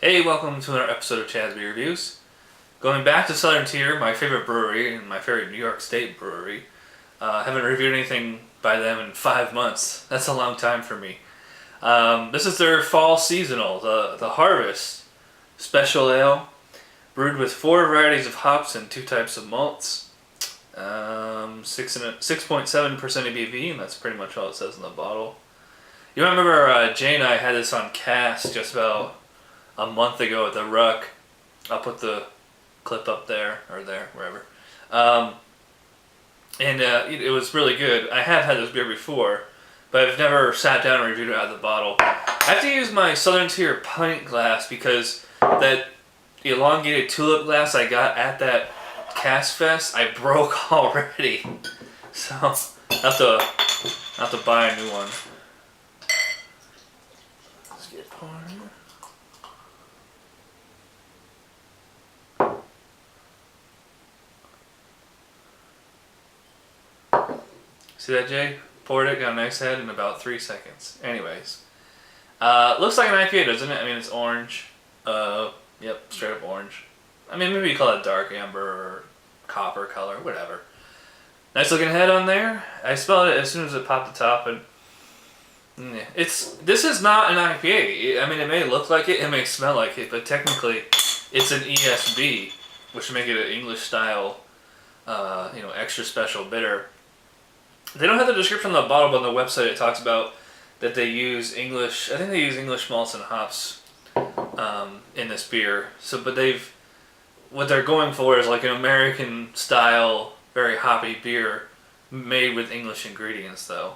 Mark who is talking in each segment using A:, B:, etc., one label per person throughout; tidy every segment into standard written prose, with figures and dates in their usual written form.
A: Hey, welcome to another episode of Chad's Beer Reviews. Going back to Southern Tier, my favorite brewery and my favorite New York State brewery. Haven't reviewed anything by them in 5 months. That's a long time for me. This is their fall seasonal, the Harvest Special Ale, brewed with 4 varieties of hops and 2 types of malts. 6.7% ABV, and that's pretty much all it says in the bottle. You might remember Jay and I had this on cast just about a month ago at the Ruck. I'll put the clip up there, or there, wherever. It was really good. I have had this beer before, but I've never sat down and reviewed it out of the bottle. I have to use my Southern Tier pint glass because that elongated tulip glass I got at that Cast Fest, I broke already. So, I'll have to buy a new one. Let's get pouring. See that, Jay? Poured it, got a nice head in about 3 seconds. Anyways. Looks like an IPA, doesn't it? I mean, it's orange. Yep, straight up orange. I mean, maybe you call it dark amber or copper color, whatever. Nice looking head on there. I smelled it as soon as it popped the top, and this is not an IPA. I mean, it may look like it may smell like it, but technically it's an ESB, which would make it an English style, extra special bitter. They don't have the description on the bottle, but on the website it talks about that they use English. I think they use English malts and hops in this beer. So, but what they're going for is like an American style, very hoppy beer made with English ingredients, though.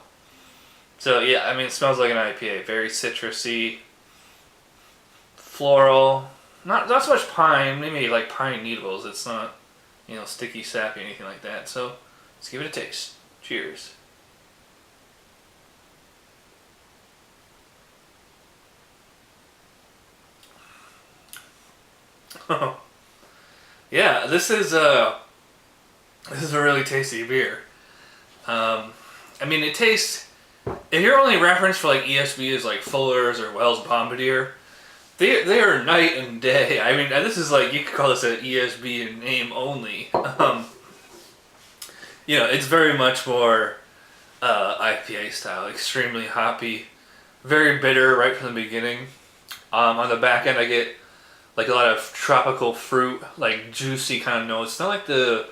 A: So yeah, I mean, it smells like an IPA. Very citrusy, floral. Not so much pine. Maybe like pine needles. It's not, sticky, sappy, anything like that. So let's give it a taste. Cheers. Yeah, this is a really tasty beer. I mean, it tastes. If your only reference for like ESB is like Fuller's or Wells Bombardier, they are night and day. I mean, this is like, you could call this an ESB in name only. It's very much more IPA style, extremely hoppy, very bitter right from the beginning. On the back end, I get like a lot of tropical fruit, like juicy kind of notes. Not like the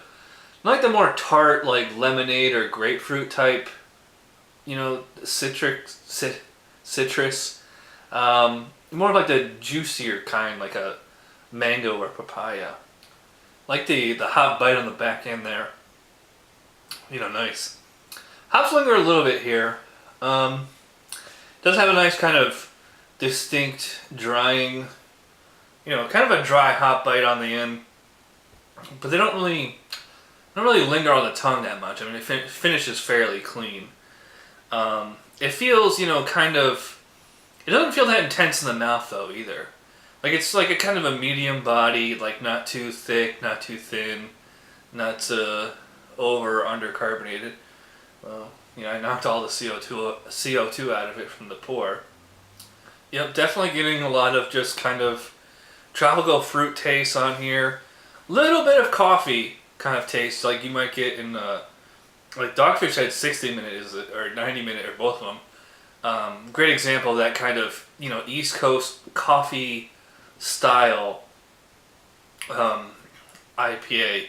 A: more tart, like lemonade or grapefruit type, citrus. More like the juicier kind, like a mango or papaya. Like the hot bite on the back end there. Nice. Hops linger a little bit here. Does have a nice kind of distinct drying, kind of a dry hop bite on the end. But they don't really linger on the tongue that much. I mean, it finishes fairly clean. It feels, kind of, it doesn't feel that intense in the mouth though either. Like it's like a kind of a medium body, like not too thick, not too thin, not over or under carbonated. Well, I knocked all the CO2 out of it from the pour. Yep, definitely getting a lot of just kind of tropical fruit taste on here. Little bit of coffee kind of taste, like you might get in like Dogfish had 60-minute or 90-minute, or both of them. Great example of that kind of East Coast coffee style IPA.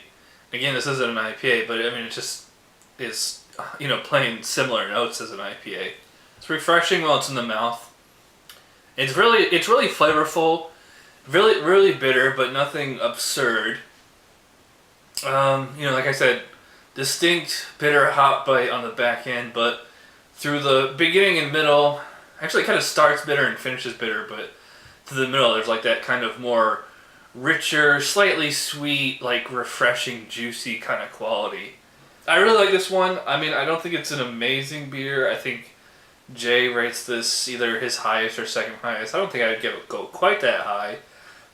A: Again, this isn't an IPA, but I mean, it just is, playing similar notes as an IPA. It's refreshing while it's in the mouth. It's really flavorful, really bitter, but nothing absurd. Like I said, distinct bitter hop bite on the back end, but through the beginning and middle, actually it kind of starts bitter and finishes bitter, but through the middle there's like that kind of more richer, slightly sweet, like refreshing, juicy kind of quality. I really like this one. I mean, I don't think it's an amazing beer. I think Jay rates this either his highest or second highest. I don't think I'd go quite that high,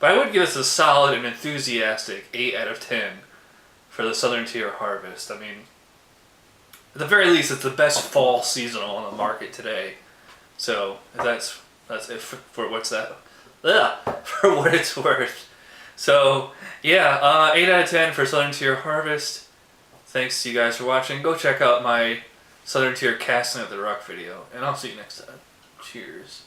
A: but I would give this a solid and enthusiastic 8 out of 10 for the Southern Tier Harvest. I mean, at the very least, it's the best fall seasonal on the market today. So that's it for what's that? Ugh. for what it's worth. So yeah, 8 out of 10 for Southern Tier Harvest. Thanks to you guys for watching. Go check out my Southern Tier Casting at the Rock video, and I'll see you next time. Cheers.